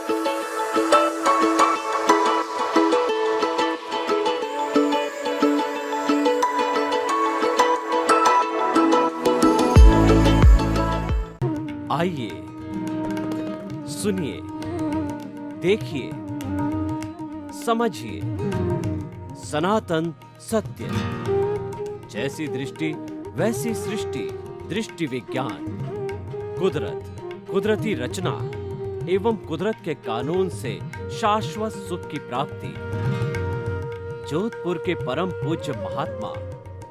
आइए, सुनिए, देखिए, समझिए सनातन सत्य। जैसी दृष्टि वैसी सृष्टि, दृष्टि विज्ञान। कुदरत, कुदरती रचना एवं कुदरत के कानून से शाश्वत सुख की प्राप्ति। जोधपुर के परम पूज्य महात्मा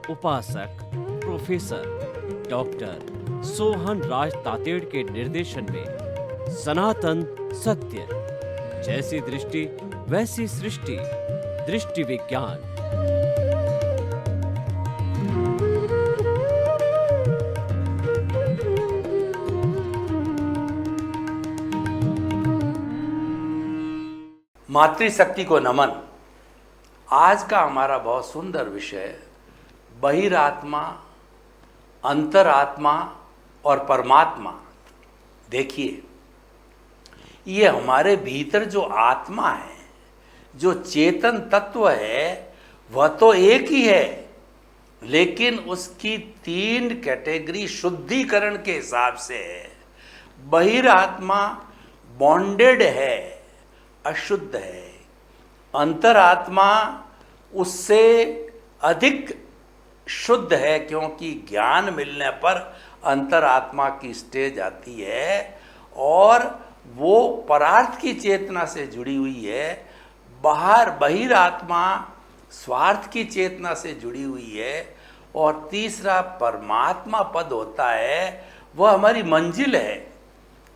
उपासक प्रोफेसर डॉक्टर सोहन राज तातेड़ के निर्देशन में सनातन सत्य। जैसी दृष्टि वैसी सृष्टि, दृष्टि विज्ञान। मातृशक्ति को नमन। आज का हमारा बहुत सुंदर विषय बहिरात्मा, अंतरात्मा और परमात्मा। देखिए, ये हमारे भीतर जो आत्मा है, जो चेतन तत्व है, वह तो एक ही है, लेकिन उसकी 3 कैटेगरी शुद्धिकरण के हिसाब से है। बहिरात्मा बॉन्डेड है, अशुद्ध है। अंतरात्मा उससे अधिक शुद्ध है, क्योंकि ज्ञान मिलने पर अंतरात्मा की स्टेज आती है और वो परार्थ की चेतना से जुड़ी हुई है। बहिरात्मा स्वार्थ की चेतना से जुड़ी हुई है। और तीसरा परमात्मा पद होता है, वह हमारी मंजिल है,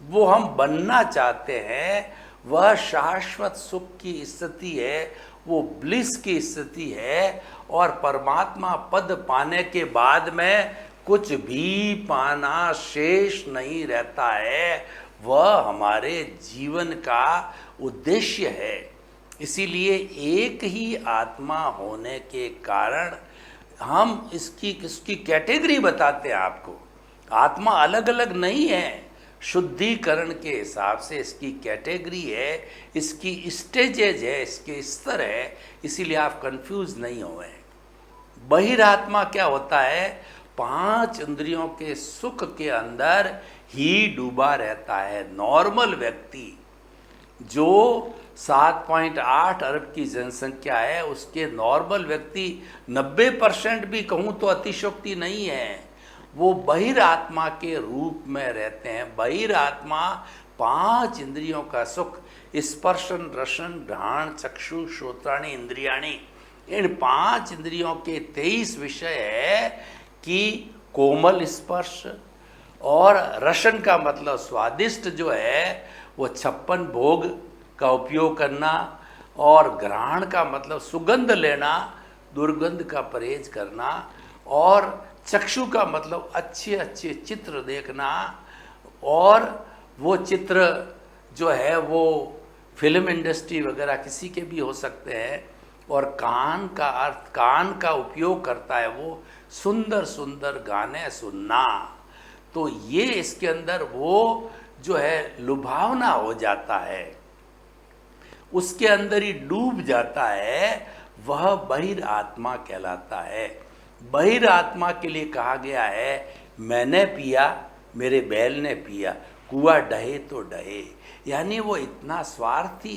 वो हम बनना चाहते हैं, वह शाश्वत सुख की स्थिति है, वो ब्लिस की स्थिति है। और परमात्मा पद पाने के बाद में कुछ भी पाना शेष नहीं रहता है, वह हमारे जीवन का उद्देश्य है। इसीलिए एक ही आत्मा होने के कारण हम इसकी कैटेगरी बताते हैं आपको। आत्मा अलग अलग नहीं है, शुद्धिकरण के हिसाब से इसकी कैटेगरी है, इसकी स्टेजेज है, इसके स्तर है। इसीलिए आप कंफ्यूज नहीं हुए। बहिरात्मा क्या होता है? 5 इंद्रियों के सुख के अंदर ही डूबा रहता है। नॉर्मल व्यक्ति जो 7.8 अरब की जनसंख्या है, उसके नॉर्मल व्यक्ति 90% भी कहूँ तो अतिशयोक्ति नहीं है, वो बहिरात्मा के रूप में रहते हैं। बहिरात्मा 5 इंद्रियों का सुख, स्पर्शन रसन घ्राण चक्षु श्रोत्राणि इंद्रियाणि, इन 5 इंद्रियों के 23 विषय है कि कोमल स्पर्श, और रसन का मतलब स्वादिष्ट जो है वो 56 भोग का उपयोग करना, और घ्राण का मतलब सुगंध लेना, दुर्गंध का परहेज करना, और चक्षु का मतलब अच्छे अच्छे चित्र देखना, और वो चित्र जो है वो फिल्म इंडस्ट्री वगैरह किसी के भी हो सकते हैं। और कान का अर्थ, कान का उपयोग करता है वो सुंदर सुंदर गाने सुनना। तो ये इसके अंदर वो जो है लुभावना हो जाता है, उसके अंदर ही डूब जाता है, वह बहिरात्मा कहलाता है। बहिरात्मा के लिए कहा गया है, मैंने पिया मेरे बैल ने पिया, कुआं डहे तो डहे। यानी वो इतना स्वार्थी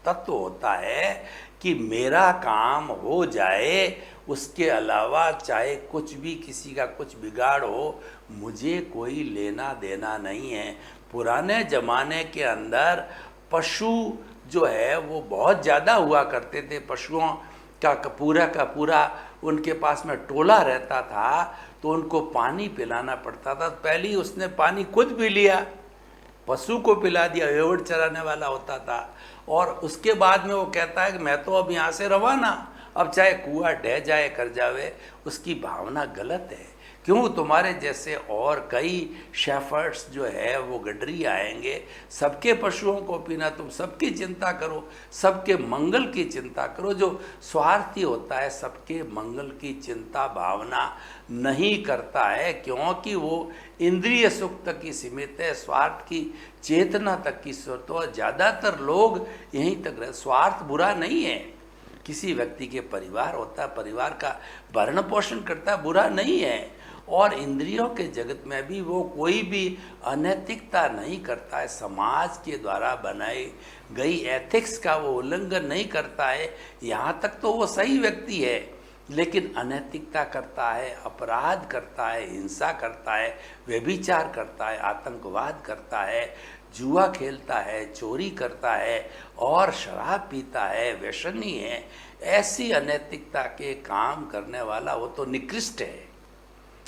तत्व होता है कि मेरा काम हो जाए, उसके अलावा चाहे कुछ भी किसी का कुछ बिगाड़ हो, मुझे कोई लेना देना नहीं है। पुराने ज़माने के अंदर पशु जो है वो बहुत ज़्यादा हुआ करते थे। पशुओं का पूरा उनके पास में टोला रहता था, तो उनको पानी पिलाना पड़ता था। पहले ही उसने पानी खुद पी लिया, पशु को पिला दिया, भेड़ चराने वाला होता था। और उसके बाद में वो कहता है कि मैं तो अब यहाँ से रवाना, अब चाहे कुआं ढह जाए कर जावे। उसकी भावना गलत है, क्यों तुम्हारे जैसे और कई शेफर्ड्स जो है वो गडरी आएंगे, सबके पशुओं को पीना, तुम सबकी चिंता करो, सबके मंगल की चिंता करो। जो स्वार्थी होता है सबके मंगल की चिंता भावना नहीं करता है, क्योंकि वो इंद्रिय सुख तक ही सीमित है, स्वार्थ की चेतना तक की सोच। तो ज़्यादातर लोग यहीं तक रहे। स्वार्थ बुरा नहीं है, किसी व्यक्ति के परिवार होता है, परिवार का भरण पोषण करता है, बुरा नहीं है। और इंद्रियों के जगत में भी वो कोई भी अनैतिकता नहीं करता है, समाज के द्वारा बनाई गई एथिक्स का वो उल्लंघन नहीं करता है। यहाँ तक तो वो सही व्यक्ति है, लेकिन अनैतिकता करता है, अपराध करता है, हिंसा करता है, व्यभिचार करता है, आतंकवाद करता है, जुआ खेलता है, चोरी करता है और शराब पीता है, व्यसनी है, ऐसी अनैतिकता के काम करने वाला वो तो निकृष्ट है,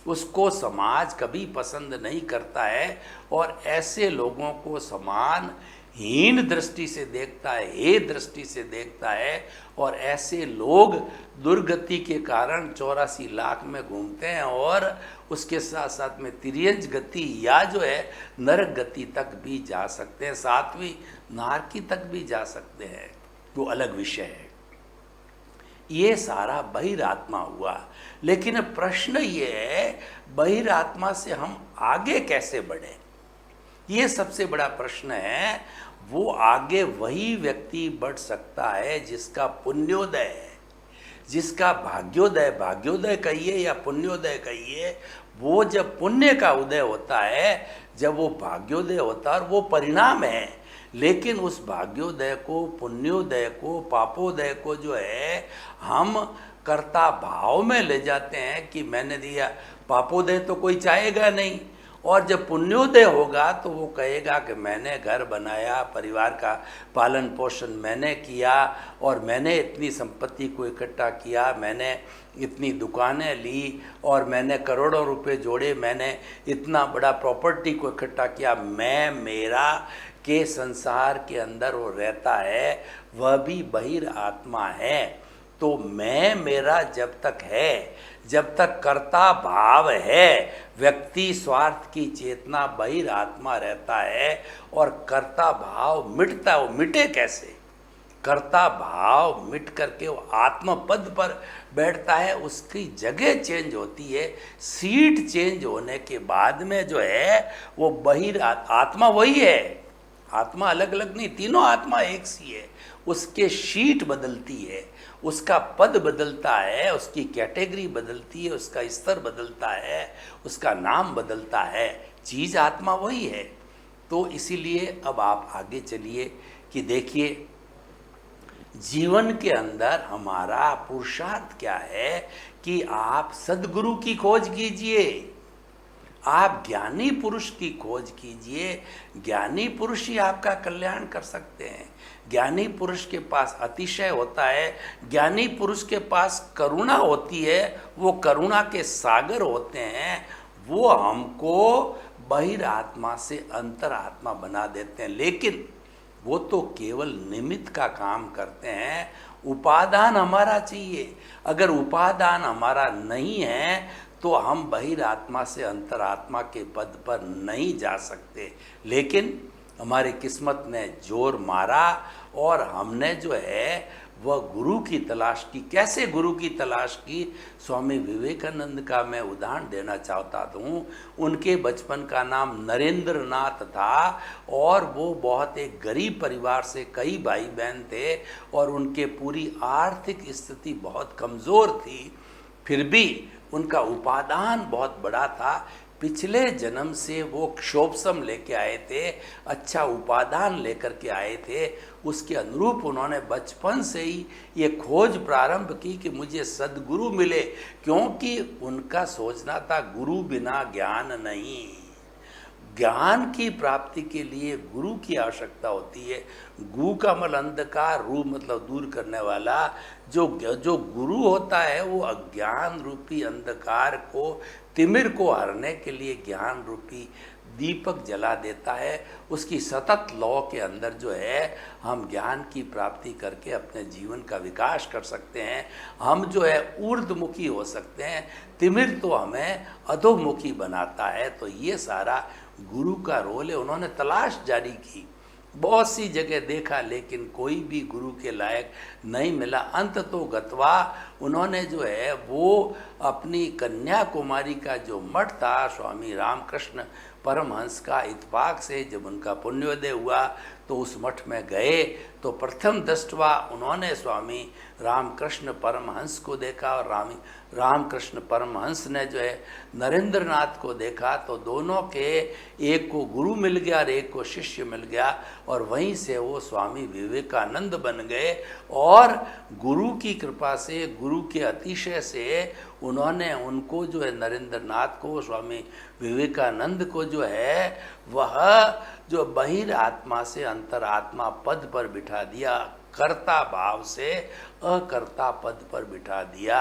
उसको समाज कभी पसंद नहीं करता है। और ऐसे लोगों को समान हीन दृष्टि से देखता है, हे दृष्टि से देखता है। और ऐसे लोग दुर्गति के कारण 84 लाख में घूमते हैं और उसके साथ साथ में तिर्यंच गति या जो है नरक गति तक भी जा सकते हैं, 7वीं नारकी तक भी जा सकते हैं, वो अलग विषय है। ये सारा बहिरात्मा हुआ। लेकिन प्रश्न ये है, बहिरात्मा से हम आगे कैसे बढ़ें? ये सबसे बड़ा प्रश्न है। वो आगे वही व्यक्ति बढ़ सकता है जिसका पुण्योदय है, जिसका भाग्योदय, भाग्योदय कहिए या पुण्योदय कहिए, वो जब पुण्य का उदय होता है, जब वो भाग्योदय होता है, और वो परिणाम है। लेकिन उस भाग्योदय को, पुण्योदय को, पापोदय को जो है हम कर्ता भाव में ले जाते हैं कि मैंने दिया। पापोदय तो कोई चाहेगा नहीं, और जब पुण्योदय होगा तो वो कहेगा कि मैंने घर बनाया, परिवार का पालन पोषण मैंने किया, और मैंने इतनी संपत्ति को इकट्ठा किया, मैंने इतनी दुकानें ली, और मैंने करोड़ों रुपए जोड़े, मैंने इतना बड़ा प्रॉपर्टी को इकट्ठा किया, मैं मेरा के संसार के अंदर वो रहता है, वह भी बहिर आत्मा है। तो मैं मेरा जब तक है, जब तक कर्ता भाव है, व्यक्ति स्वार्थ की चेतना बहिर आत्मा रहता है, और कर्ता भाव मिटता है। वो मिटे कैसे? कर्ता भाव मिट करके वो आत्म पद पर बैठता है, उसकी जगह चेंज होती है। सीट चेंज होने के बाद में जो है वो बहिर आत्मा वही है, आत्मा अलग अलग नहीं, तीनों आत्मा एक सी है। उसके शीट बदलती है, उसका पद बदलता है, उसकी कैटेगरी बदलती है, उसका स्तर बदलता है, उसका नाम बदलता है, चीज़ आत्मा वही है। तो इसीलिए अब आप आगे चलिए कि देखिए जीवन के अंदर हमारा पुरुषार्थ क्या है कि आप सद्गुरु की खोज कीजिए, आप ज्ञानी पुरुष की खोज कीजिए। ज्ञानी पुरुष ही आपका कल्याण कर सकते हैं। ज्ञानी पुरुष के पास अतिशय होता है, ज्ञानी पुरुष के पास करुणा होती है, वो करुणा के सागर होते हैं, वो हमको बहिरात्मा से अंतरात्मा बना देते हैं। लेकिन वो तो केवल निमित्त का काम करते हैं, उपादान हमारा चाहिए। अगर उपादान हमारा नहीं है तो हम बहिरात्मा से अंतरात्मा के पद पर नहीं जा सकते। लेकिन हमारी किस्मत ने जोर मारा और हमने जो है वह गुरु की तलाश की। कैसे गुरु की तलाश की? स्वामी विवेकानंद का मैं उदाहरण देना चाहता हूँ। उनके बचपन का नाम नरेंद्र नाथ था और वो बहुत एक गरीब परिवार से, कई भाई बहन थे और उनके पूरी आर्थिक स्थिति बहुत कमज़ोर थी। फिर भी उनका उपादान बहुत बड़ा था। पिछले जन्म से वो क्षोभसम लेके आए थे, अच्छा उपादान लेकर के आए थे। उसके अनुरूप उन्होंने बचपन से ही ये खोज प्रारंभ की कि मुझे सद्गुरु मिले, क्योंकि उनका सोचना था गुरु बिना ज्ञान नहीं। ज्ञान की प्राप्ति के लिए गुरु की आवश्यकता होती है। गु का मतलब अंधकार, रू मतलब दूर करने वाला। जो गुरु होता है वो अज्ञान रूपी अंधकार को, तिमिर को हरने के लिए ज्ञान रूपी दीपक जला देता है। उसकी सतत लौ के अंदर जो है हम ज्ञान की प्राप्ति करके अपने जीवन का विकास कर सकते हैं। हम जो है ऊर्ध्वमुखी हो सकते हैं। तिमिर तो हमें अधोमुखी बनाता है। तो ये सारा गुरु का रोल है। उन्होंने तलाश जारी की, बहुत सी जगह देखा, लेकिन कोई भी गुरु के लायक नहीं मिला। अंत तो गत्वा उन्होंने जो है वो अपनी कन्याकुमारी का जो मठ था, स्वामी रामकृष्ण परमहंस का इत्फाक से जब उनका पुण्योदय हुआ तो उस मठ में गए तो प्रथम दृष्टवा उन्होंने स्वामी रामकृष्ण परमहंस को देखा और रामकृष्ण परमहंस ने जो है नरेंद्र नाथ को देखा। तो दोनों के एक को गुरु मिल गया और एक को शिष्य मिल गया और वहीं से वो स्वामी विवेकानंद बन गए। और गुरु की कृपा से, गुरु के अतिशय से उन्होंने उनको जो है नरेंद्र नाथ को, स्वामी विवेकानंद को जो है वह जो बहिरात्मा से अंतरात्मा पद पर बिठा दिया, कर्ता भाव से अकर्ता पद पर बिठा दिया,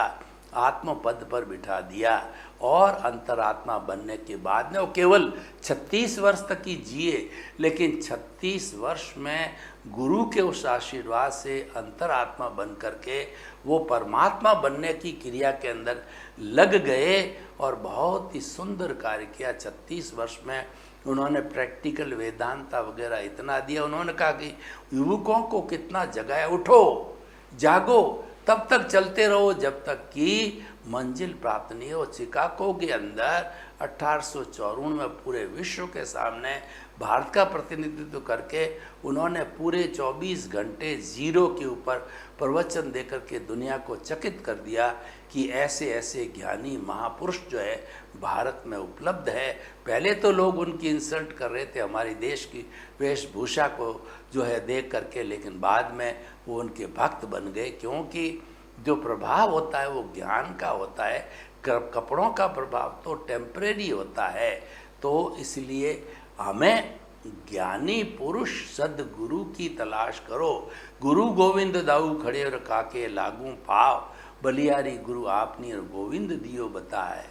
आत्म पद पर बिठा दिया। और अंतरात्मा बनने के बाद में वो केवल 36 वर्ष तक ही जिए, लेकिन 36 वर्ष में गुरु के उस आशीर्वाद से अंतरात्मा बन करके वो परमात्मा बनने की क्रिया के अंदर लग गए और बहुत ही सुंदर कार्य किया। 36 वर्ष में उन्होंने प्रैक्टिकल वेदांता वगैरह इतना दिया। उन्होंने कहा कि युवकों को कितना जगाया, उठो जागो, तब तक चलते रहो जब तक कि मंजिल प्राप्त नहीं हो। शिकागो के अंदर 1854 में पूरे विश्व के सामने भारत का प्रतिनिधित्व करके उन्होंने पूरे 24 घंटे जीरो के ऊपर प्रवचन देकर के दुनिया को चकित कर दिया कि ऐसे ऐसे ज्ञानी महापुरुष जो है भारत में उपलब्ध है। पहले तो लोग उनकी इंसल्ट कर रहे थे हमारे देश की वेशभूषा को जो है देख करके, लेकिन बाद में वो उनके भक्त बन गए, क्योंकि जो प्रभाव होता है वो ज्ञान का होता है। कपड़ों का प्रभाव तो टेम्परेरी होता है। तो इसलिए हमें ज्ञानी पुरुष सदगुरु की तलाश करो। गुरु गोविंद दाऊ खड़े और काके लागू पाव, बलियारी गुरु आपनी और गोविंद दियो बताए।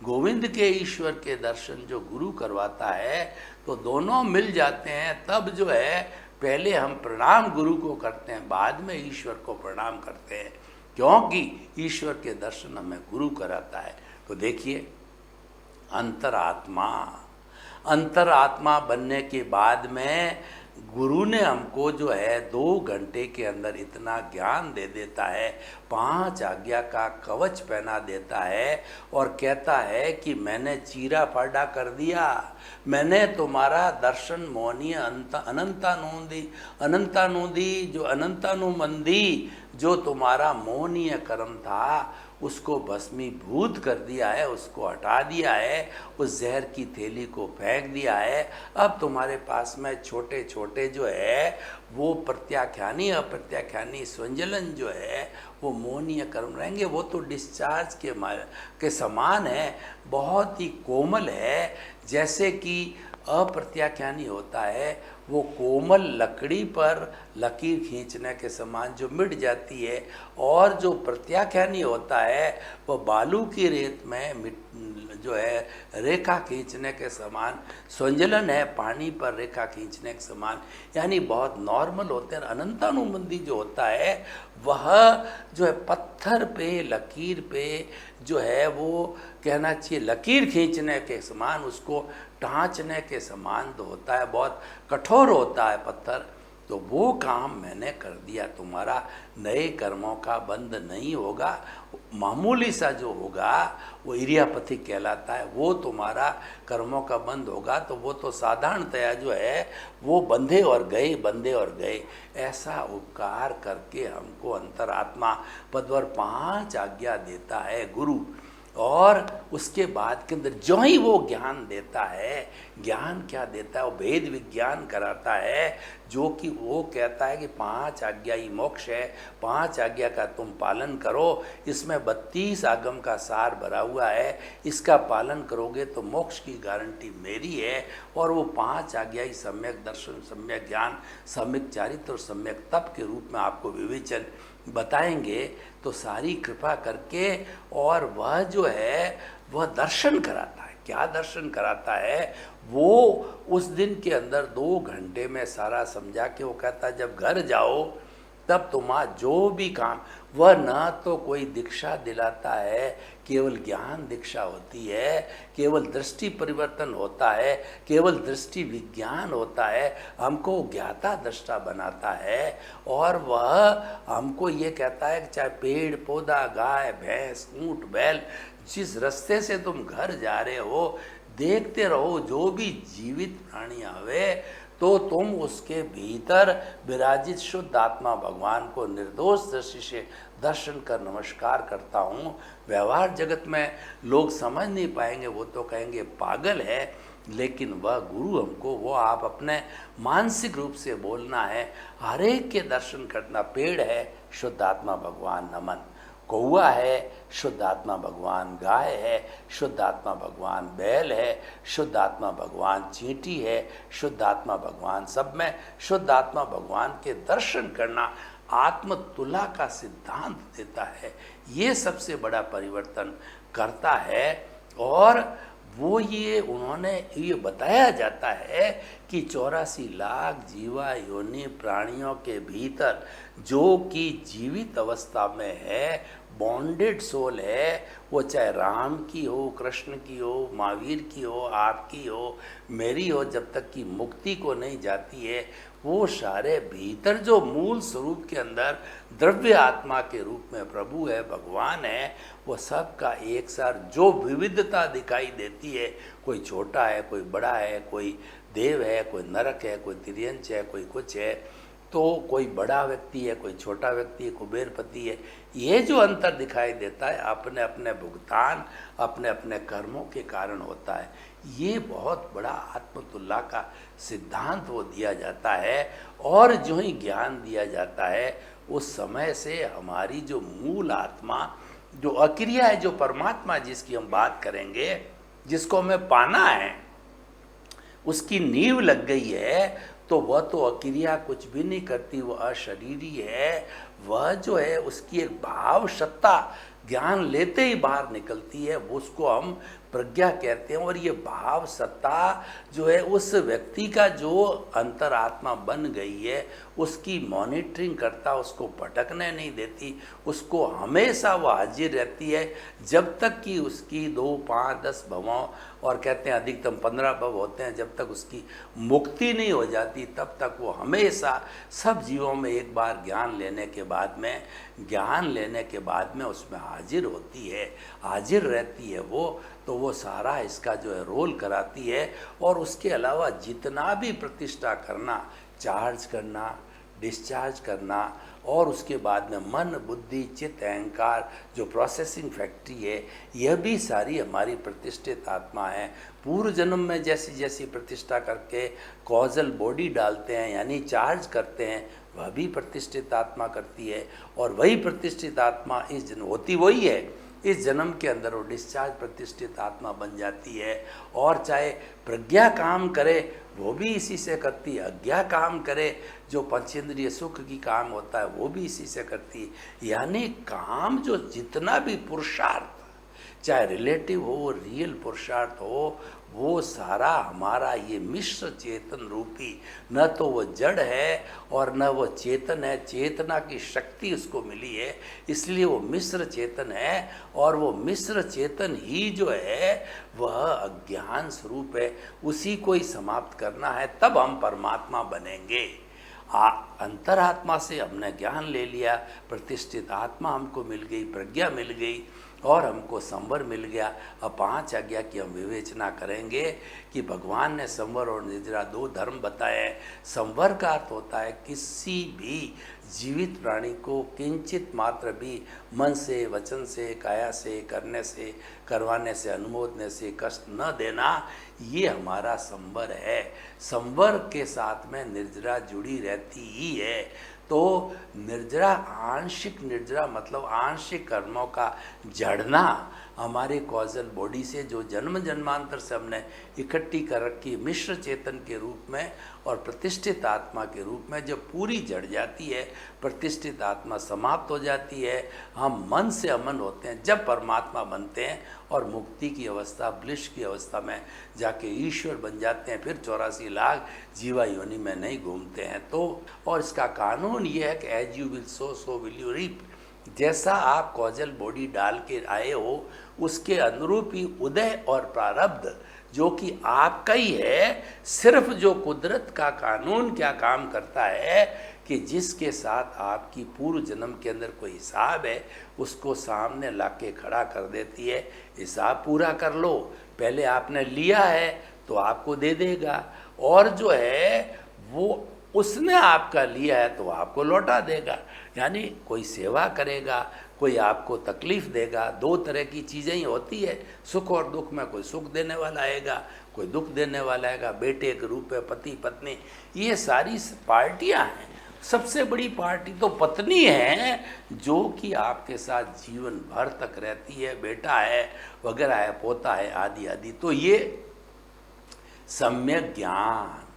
गोविंद के ईश्वर के दर्शन जो गुरु करवाता है तो दोनों मिल जाते हैं। तब जो है पहले हम प्रणाम गुरु को करते हैं, बाद में ईश्वर को प्रणाम करते हैं, क्योंकि ईश्वर के दर्शन हमें गुरु कराता है। तो देखिए अंतरात्मा बनने के बाद में गुरु ने हमको जो है 2 घंटे के अंदर इतना ज्ञान दे देता है, 5 आज्ञा का कवच पहना देता है और कहता है कि मैंने चीरा फाड़ा कर दिया, मैंने तुम्हारा दर्शन मोहनीय अनंतानुदी जो अनंतानुमंदी जो तुम्हारा मोहनीय कर्म था उसको भस्मीभूत कर दिया है, उसको हटा दिया है, उस जहर की थैली को फेंक दिया है। अब तुम्हारे पास में छोटे छोटे जो है वो प्रत्याख्यानी अप्रत्याख्यानी स्वंजलन जो है वो मोहनीय कर्म रहेंगे। वो तो डिस्चार्ज के समान है, बहुत ही कोमल है। जैसे कि अप्रत्याख्यानी होता है वो कोमल लकड़ी पर लकीर खींचने के समान जो मिट जाती है, और जो प्रत्याख्यानी होता है वो बालू की रेत में जो है रेखा खींचने के समान स्वंजलन है, पानी पर रेखा खींचने के समान, यानी बहुत नॉर्मल होते हैं। अनंतानुबंधी जो होता है वह जो है पत्थर पे लकीर पे जो है वो कहना चाहिए लकीर खींचने के समान, उसको टाँचने के समान तो होता है, बहुत कठोर होता है पत्थर। तो वो काम मैंने कर दिया, तुम्हारा नए कर्मों का बंध नहीं होगा। मामूली सा जो होगा वो इरियापथी कहलाता है, वो तुम्हारा कर्मों का बंध होगा। तो वो तो साधारणतया जो है वो बंधे और गए। ऐसा उपकार करके हमको अंतरात्मा पद और 5 आज्ञा देता है गुरु। और उसके बाद के अंदर जो ही वो ज्ञान देता है, ज्ञान क्या देता है, वो भेद विज्ञान कराता है, जो कि वो कहता है कि 5 आज्ञा ही मोक्ष है, 5 आज्ञा का तुम पालन करो। इसमें 32 आगम का सार भरा हुआ है, इसका पालन करोगे तो मोक्ष की गारंटी मेरी है। और वो 5 आज्ञा ही सम्यक दर्शन, सम्यक ज्ञान, सम्यक चारित्र और सम्यक तप के रूप में आपको विवेचन बताएंगे। तो सारी कृपा करके, और वह जो है वह दर्शन कराता है। क्या दर्शन कराता है, वो उस दिन के अंदर 2 घंटे में सारा समझा के वो कहता है जब घर जाओ तब तुम्हारा जो भी काम, वह न तो कोई दीक्षा दिलाता है, केवल ज्ञान दीक्षा होती है, केवल दृष्टि परिवर्तन होता है, केवल दृष्टि विज्ञान होता है, हमको ज्ञाता दृष्टा बनाता है। और वह हमको ये कहता है कि चाहे पेड़ पौधा, गाय भैंस, ऊंट बैल, जिस रास्ते से तुम घर जा रहे हो देखते रहो, जो भी जीवित प्राणी आवे तो तुम उसके भीतर विराजित शुद्ध आत्मा भगवान को निर्दोष दृष्टि से दर्शन कर नमस्कार करता हूँ। व्यवहार जगत में लोग समझ नहीं पाएंगे, वो तो कहेंगे पागल है, लेकिन वह गुरु हमको, वो आप अपने मानसिक रूप से बोलना है, हर एक के दर्शन करना। पेड़ है शुद्ध आत्मा भगवान नमन, कौआ है शुद्ध आत्मा भगवान, गाय है शुद्ध आत्मा भगवान, बैल है शुद्ध आत्मा भगवान, चींटी है शुद्ध आत्मा भगवान, सब में शुद्ध आत्मा भगवान के दर्शन करना आत्म तुला का सिद्धांत देता है। ये सबसे बड़ा परिवर्तन करता है। और वो ये उन्होंने ये बताया जाता है कि 84 लाख जीवा योनि प्राणियों के भीतर जो कि जीवित अवस्था में है, बॉन्डेड सोल है, वो चाहे राम की हो, कृष्ण की हो, महावीर की हो, आपकी हो, मेरी हो, जब तक कि मुक्ति को नहीं जाती है, वो सारे भीतर जो मूल स्वरूप के अंदर द्रव्य आत्मा के रूप में प्रभु है, भगवान है, वो सब का एक साथ जो विविधता दिखाई देती है, कोई छोटा है, कोई बड़ा है, कोई देव है, कोई नरक है, कोई तिर्यंच है, कोई कुछ है, तो कोई बड़ा व्यक्ति है, कोई छोटा व्यक्ति है, कुबेरपति है, ये जो अंतर दिखाई देता है अपने अपने भुगतान, अपने अपने कर्मों के कारण होता है। ये बहुत बड़ा आत्मतुल्ला का सिद्धांत वो दिया जाता है। और जो ही ज्ञान दिया जाता है उस समय से हमारी जो मूल आत्मा, जो अक्रिया है, जो परमात्मा जिसकी हम बात करेंगे, जिसको हमें पाना है, उसकी नींव लग गई है, तो वह तो अक्रिया कुछ भी नहीं करती, वह अशरीरी है। वह जो है उसकी एक भाव सत्ता ज्ञान लेते ही बाहर निकलती है, उसको हम प्रज्ञा कहते हैं। और ये भाव सत्ता जो है उस व्यक्ति का जो अंतरात्मा बन गई है उसकी मॉनिटरिंग करता, उसको भटकने नहीं देती, उसको हमेशा वह हाजिर रहती है, जब तक कि उसकी 2, 5, 10 भवों, और कहते हैं अधिकतम 15 भव होते हैं, जब तक उसकी मुक्ति नहीं हो जाती तब तक वो हमेशा सब जीवों में एक बार ज्ञान लेने के बाद में उसमें हाजिर होती है, हाजिर रहती है वो। तो वो सारा इसका जो है रोल कराती है। और उसके अलावा जितना भी प्रतिष्ठा करना, चार्ज करना, डिस्चार्ज करना, और उसके बाद में मन, बुद्धि, चित्त, अहंकार जो प्रोसेसिंग फैक्ट्री है, यह भी सारी हमारी प्रतिष्ठित आत्मा है। पूर्व जन्म में जैसी जैसी प्रतिष्ठा करके कॉजल बॉडी डालते हैं, यानी चार्ज करते हैं, वह भी प्रतिष्ठित आत्मा करती है। और वही प्रतिष्ठित आत्मा इस जन्म होती वही है, इस जन्म के अंदर वो डिस्चार्ज प्रतिष्ठित आत्मा बन जाती है। और चाहे प्रज्ञा काम करे वो भी इसी से करती है, अज्ञा काम करे जो पंचेंद्रिय सुख की काम होता है वो भी इसी से करती है। यानी काम जो जितना भी पुरुषार्थ, चाहे रिलेटिव हो, रियल पुरुषार्थ हो, वो सारा हमारा ये मिश्र चेतन रूपी, न तो वो जड़ है और न वो चेतन है, चेतना की शक्ति उसको मिली है, इसलिए वो मिश्र चेतन है। और वो मिश्र चेतन ही जो है वह अज्ञान स्वरूप है, उसी को ही समाप्त करना है, तब हम परमात्मा बनेंगे। अंतरात्मा से हमने ज्ञान ले लिया, प्रतिष्ठित आत्मा हमको मिल गई, प्रज्ञा मिल गई, और हमको संवर मिल गया। अब 5 आज्ञा की हम विवेचना करेंगे कि भगवान ने संवर और निद्रा 2 धर्म बताए हैं। संवर का अर्थ होता है किसी भी जीवित प्राणी को किंचित मात्र भी मन से, वचन से, काया से, करने से, करवाने से, अनुमोदने से कष्ट न देना, ये हमारा संवर है। संवर के साथ में निर्जरा जुड़ी रहती ही है। तो निर्जरा, आंशिक निर्जरा मतलब आंशिक कर्मों का जड़ना, हमारे कॉजल बॉडी से जो जन्म जन्मांतर से हमने इकट्ठी कर रखी मिश्र चेतन के रूप में और प्रतिष्ठित आत्मा के रूप में, जब पूरी जड़ जाती है, प्रतिष्ठित आत्मा समाप्त हो जाती है, हम मन से अमन होते हैं, जब परमात्मा बनते हैं और मुक्ति की अवस्था, ब्लिश की अवस्था में जाके ईश्वर बन जाते हैं, फिर 84 लाख जीवा योनि में नहीं घूमते हैं। तो और इसका कानून ये है कि as you will sow will you reap. जैसा आप कॉजल बॉडी डाल के आए हो, उसके अनुरूप ही उदय और प्रारब्ध जो कि आपका ही है। सिर्फ जो कुदरत का कानून क्या काम करता है कि जिसके साथ आपकी पूर्व जन्म के अंदर कोई हिसाब है, उसको सामने ला के खड़ा कर देती है। हिसाब पूरा कर लो, पहले आपने लिया है तो आपको दे देगा, और जो है वो उसने आपका लिया है तो आपको लौटा देगा। यानी कोई सेवा करेगा, कोई आपको तकलीफ़ देगा। दो तरह की चीज़ें ही होती है, सुख और दुख में कोई सुख देने वाला आएगा, कोई दुख देने वाला आएगा। बेटे के रूप में पति पत्नी, ये सारी पार्टियां हैं। सबसे बड़ी पार्टी तो पत्नी है जो कि आपके साथ जीवन भर तक रहती है, बेटा है वगैरह है, पोता है, आदि आदि। तो ये सम्यक ज्ञान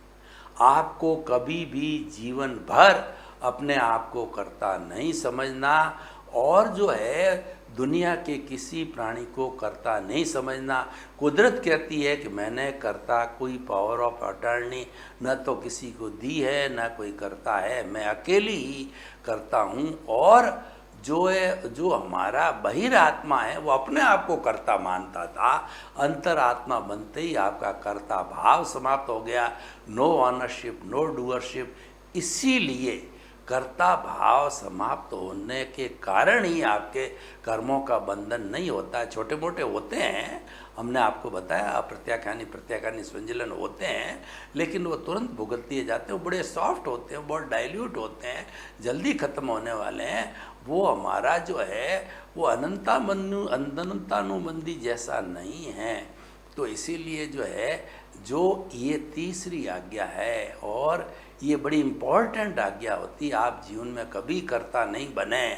आपको कभी भी जीवन भर अपने आप को कर्ता नहीं समझना, और जो है दुनिया के किसी प्राणी को कर्ता नहीं समझना। कुदरत कहती है कि मैंने कर्ता कोई पावर ऑफ अटर्नी न तो किसी को दी है, न कोई करता है, मैं अकेली ही करता हूँ। और जो है, जो हमारा बहिरात्मा है वो अपने आप को कर्ता मानता था, अंतरात्मा बनते ही आपका कर्ता भाव समाप्त हो गया। No ownership, no doership. इसीलिए कर्ता भाव समाप्त होने के कारण ही आपके कर्मों का बंधन नहीं होता है। छोटे मोटे होते हैं, हमने आपको बताया, अप्रत्याख्यानी प्रत्याख्यानी संचलन होते हैं, लेकिन वो तुरंत भुगत दिए जाते हैं। वो बड़े सॉफ्ट होते हैं, बहुत डाइल्यूट होते हैं, जल्दी खत्म होने वाले हैं। वो हमारा जो है वो अनंतानुबंधी जैसा नहीं है। तो इसीलिए जो है, जो ये तीसरी आज्ञा है, और ये बड़ी इम्पोर्टेंट आज्ञा होती है। आप जीवन में कभी कर्ता नहीं बने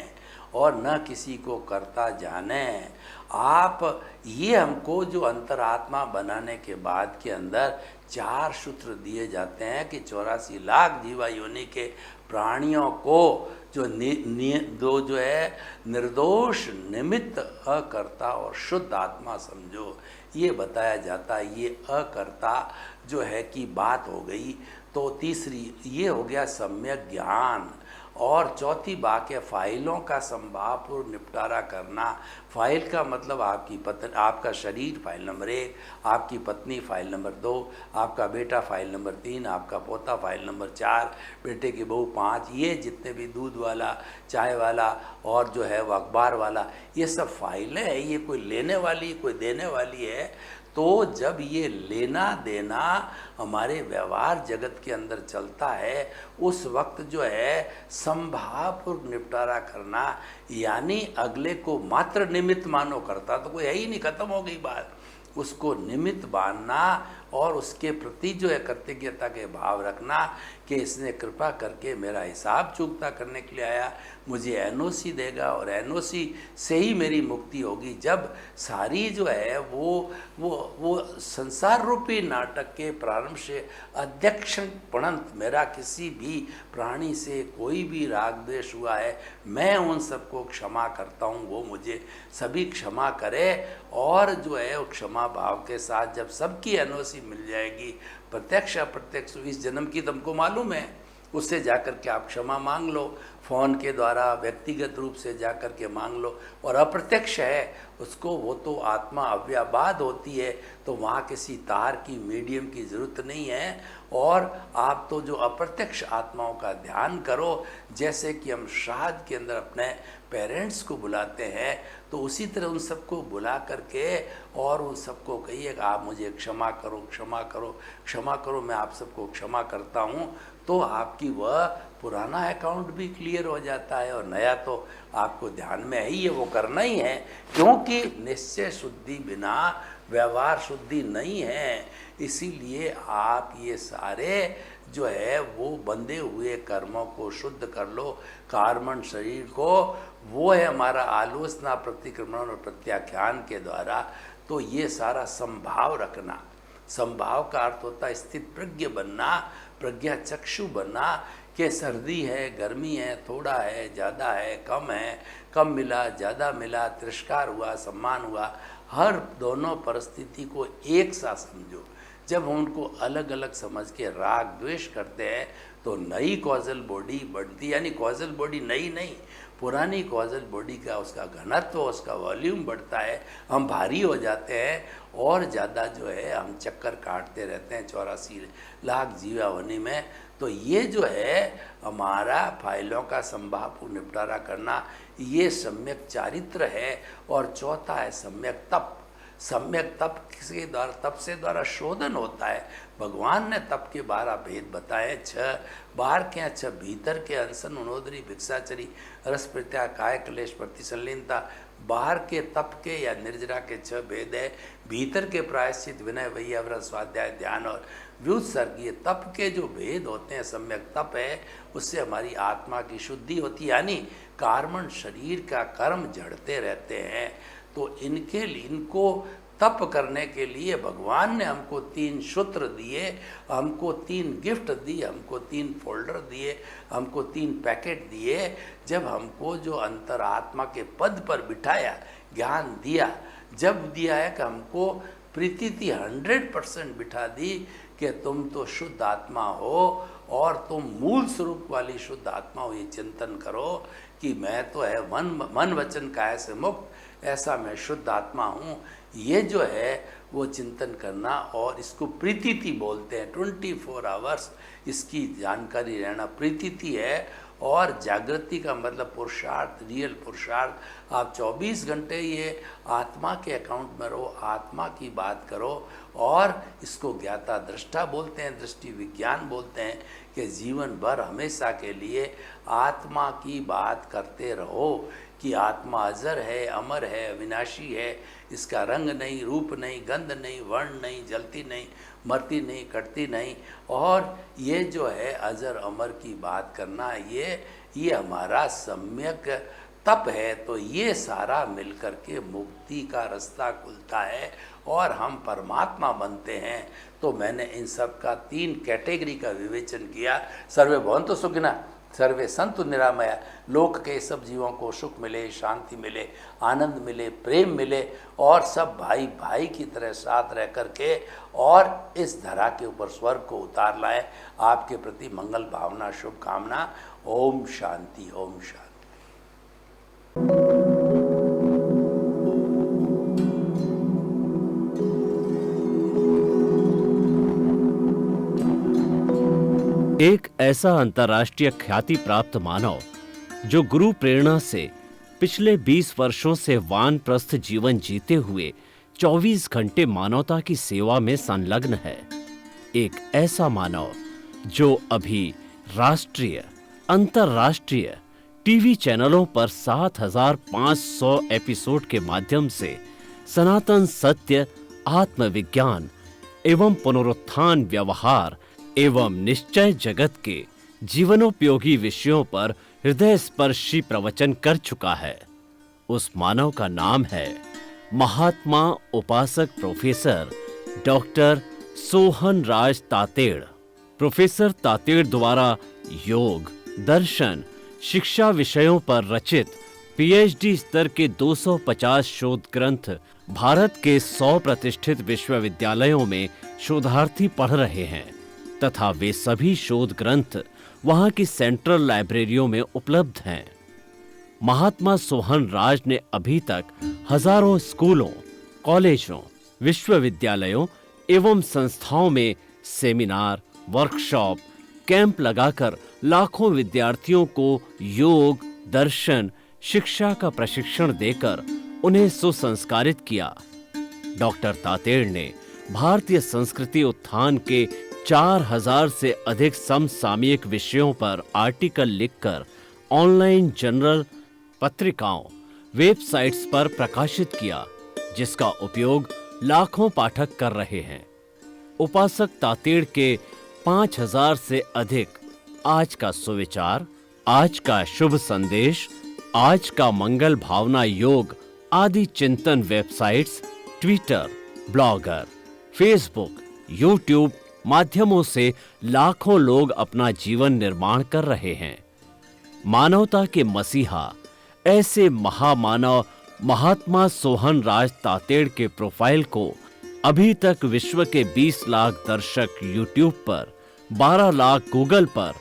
और न किसी को कर्ता जाने। आप ये हमको जो अंतरात्मा बनाने के बाद के अंदर 4 सूत्र दिए जाते हैं कि 84 लाख जीवा योनि के प्राणियों को जो है निर्दोष, निमित्त, अकर्ता और शुद्ध आत्मा समझो, ये बताया जाता है। ये अकर्ता जो है की बात हो गई। तो तीसरी ये हो गया सम्यक ज्ञान। और चौथी बात है फाइलों का संभावपूर्ण निपटारा करना। फाइल का मतलब आपकी पत्नी, आपका शरीर फाइल नंबर 1, आपकी पत्नी फाइल नंबर 2, आपका बेटा फाइल नंबर 3, आपका पोता फाइल नंबर 4, बेटे की बहू 5। ये जितने भी दूध वाला, चाय वाला और जो है वो अखबार वाला, ये सब फाइलें हैं। ये कोई लेने वाली, कोई देने वाली है। तो जब ये लेना देना हमारे व्यवहार जगत के अंदर चलता है, उस वक्त जो है संभावपूर्वक निपटारा करना, यानी अगले को मात्र निमित्त मानो। करता तो कोई है ही नहीं, खत्म हो गई बात। उसको निमित्त मानना और उसके प्रति जो है कृतज्ञता के भाव रखना कि इसने कृपा करके मेरा हिसाब चुकता करने के लिए आया, मुझे एनओसी देगा और एनओसी से ही मेरी मुक्ति होगी। जब सारी जो है वो संसार रूपी नाटक के प्रारंभ से अध्यक्ष पणंत मेरा किसी भी प्राणी से कोई भी राग द्वेष हुआ है, मैं उन सबको क्षमा करता हूँ, वो मुझे सभी क्षमा करे। और जो है वो क्षमा भाव के साथ जब सबकी एनओसी मिल जाएगी, प्रत्यक्ष अप्रत्यक्ष, इस जन्म की तुमको मालूम है, उससे जाकर के आप क्षमा मांग लो, फ़ोन के द्वारा व्यक्तिगत रूप से जाकर के मांग लो। और अप्रत्यक्ष है उसको, वो तो आत्मा अव्याबाद होती है, तो वहाँ किसी तार की, मीडियम की ज़रूरत नहीं है। और आप तो जो अप्रत्यक्ष आत्माओं का ध्यान करो, जैसे कि हम श्राद्ध के अंदर अपने पेरेंट्स को बुलाते हैं, तो उसी तरह उन सबको बुला करके और उन सबको कहिए कि आप मुझे क्षमा करो, क्षमा करो, क्षमा करो, मैं आप सबको क्षमा करता हूँ। तो आपकी वह पुराना अकाउंट भी क्लियर हो जाता है, और नया तो आपको ध्यान में है ही है, वो करना ही है। क्योंकि निश्चय शुद्धि बिना व्यवहार शुद्धि नहीं है। इसीलिए आप ये सारे जो है वो बंधे हुए कर्मों को शुद्ध कर लो, कार्मण शरीर को। वो है हमारा आलोचना, प्रतिक्रमण और प्रत्याख्यान के द्वारा। तो ये सारा संभाव रखना। संभाव का अर्थ होता है स्थित प्रज्ञ बनना, प्रज्ञा चक्षु बनना कि सर्दी है, गर्मी है, थोड़ा है, ज़्यादा है, कम मिला, ज़्यादा मिला, तिरस्कार हुआ, सम्मान हुआ, हर दोनों परिस्थिति को एक सा समझो। जब हम उनको अलग अलग समझ के राग द्वेष करते हैं तो नई कॉजल बॉडी बढ़ती, यानी कॉजल बॉडी नई नहीं, पुरानी कॉजल बॉडी का उसका घनत्व, उसका वॉल्यूम बढ़ता है, हम भारी हो जाते हैं और ज़्यादा जो है हम चक्कर काटते रहते हैं 84 लाख जीवावनी में। तो ये जो है हमारा फाइलों का संभाव निपटारा करना, ये सम्यक चारित्र है। और चौथा है सम्यक तप। सम्यक तप के द्वारा, तप से द्वारा शोधन होता है। भगवान ने तप के 12 भेद बताए, 6 बाहर के, 6 भीतर के, अनशन, उनोदरी, भिक्षाचरी, रस प्रत्याग, काय क्लेश, प्रतिसंलीनता। बाहर के तप के या निर्जरा के 6 भेद है। भीतर के प्रायश्चित, विनय, वैयाव्रत, स्वाध्याय, ध्यान और व्युत्सर्ग। ये तप के जो भेद होते हैं, सम्यक तप है, उससे हमारी आत्मा की शुद्धि होती है, यानी कार्मण शरीर का कर्म जड़ते रहते हैं। तो इनको तप करने के लिए भगवान ने हमको 3 सूत्र दिए, हमको 3 गिफ्ट दिए, हमको 3 फोल्डर दिए, हमको 3 पैकेट दिए। जब हमको जो अंतरात्मा के पद पर बिठाया, ज्ञान दिया, जब दिया है कि हमको प्रीति 100% बिठा दी कि तुम तो शुद्ध आत्मा हो और तुम मूल स्वरूप वाली शुद्ध आत्मा हो। ये चिंतन करो कि मैं तो है मन वचन काया से मुक्त, ऐसा मैं शुद्ध आत्मा हूँ। ये जो है वो चिंतन करना, और इसको प्रीतिथि बोलते हैं। 24 आवर्स इसकी जानकारी रहना प्रीतिथि है। और जागृति का मतलब पुरुषार्थ, रियल पुरुषार्थ। आप 24 घंटे ये आत्मा के अकाउंट में रहो, आत्मा की बात करो। और इसको ज्ञाता दृष्टा बोलते हैं, दृष्टि विज्ञान बोलते हैं कि जीवन भर हमेशा के लिए आत्मा की बात करते रहो कि आत्मा अजर है, अमर है, अविनाशी है। इसका रंग नहीं, रूप नहीं, गंध नहीं, वर्ण नहीं, जलती नहीं, मरती नहीं, कटती नहीं। और ये जो है अजर अमर की बात करना, ये हमारा सम्यक तप है। तो ये सारा मिलकर के मुक्ति का रास्ता खुलता है और हम परमात्मा बनते हैं। तो मैंने इन सब का 3 कैटेगरी का विवेचन किया। सर्वे भवन्तु सुखिनः, सर्वे सन्तु निरामया। लोक के सब जीवों को सुख मिले, शांति मिले, आनंद मिले, प्रेम मिले, और सब भाई भाई की तरह साथ रह कर के और इस धरा के ऊपर स्वर्ग को उतार लाए। आपके प्रति मंगल भावना, शुभकामना। ओम शांति, ओम शांति। एक ऐसा अंतर्राष्ट्रीय ख्याति प्राप्त मानव जो गुरु प्रेरणा से पिछले 20 वर्षों से वानप्रस्थ जीवन जीते हुए 24 घंटे मानवता की सेवा में संलग्न है। एक ऐसा मानव जो अभी राष्ट्रीय, अंतर्राष्ट्रीय टीवी चैनलों पर 7,500 एपिसोड के माध्यम से सनातन सत्य, आत्मविज्ञान एवं पुनरुत्थान, व्यवहार एवं निश्चय जगत के जीवनोपयोगी विषयों पर हृदय स्पर्शी प्रवचन कर चुका है। उस मानव का नाम है महात्मा उपासक प्रोफेसर डॉक्टर सोहन राज तातेड़। प्रोफेसर तातेड़ द्वारा योग, दर्शन, शिक्षा विषयों पर रचित पीएचडी स्तर के 250 शोध ग्रंथ भारत के 100 प्रतिष्ठित विश्वविद्यालयों में शोधार्थी पढ़ रहे हैं तथा वे सभी शोध ग्रंथ वहां की सेंट्रल लाइब्रेरियों में उपलब्ध हैं। महात्मा सोहन राज ने अभी तक हजारों स्कूलों, कॉलेजों, विश्वविद्यालयों एवं संस्थाओं में सेमिनार, वर्कशॉप, कैंप लगाकर लाखों विद्यार्थियों को योग, दर्शन, शिक्षा का प्रशिक्षण देकर उन्हें सुसंस्कारित किया। डॉक्टर तातेड़ ने भारतीय संस्कृति उत्थान के 4000 से अधिक समसामयिक विषयों पर आर्टिकल लिखकर ऑनलाइन जर्नल, पत्रिकाओं, वेबसाइट्स पर प्रकाशित किया, जिसका उपयोग लाखों पाठक कर रहे हैं। उपासक तातेड़ के 5000 से अधिक आज का सुविचार, आज का शुभ संदेश, आज का मंगल भावना योग आदि चिंतन websites, Twitter, blogger, Facebook, YouTube माध्यमों से लाखों लोग अपना जीवन निर्माण कर रहे हैं। मानवता के मसीहा ऐसे महामानव महात्मा सोहन राज तातेड़ के प्रोफाइल को अभी तक विश्व के 20 लाख दर्शक यूट्यूब पर, 12 लाख गूगल पर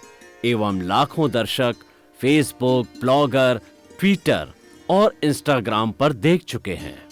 एवं लाखों दर्शक फेसबुक, ब्लॉगर, ट्विटर और इंस्टाग्राम पर देख चुके हैं।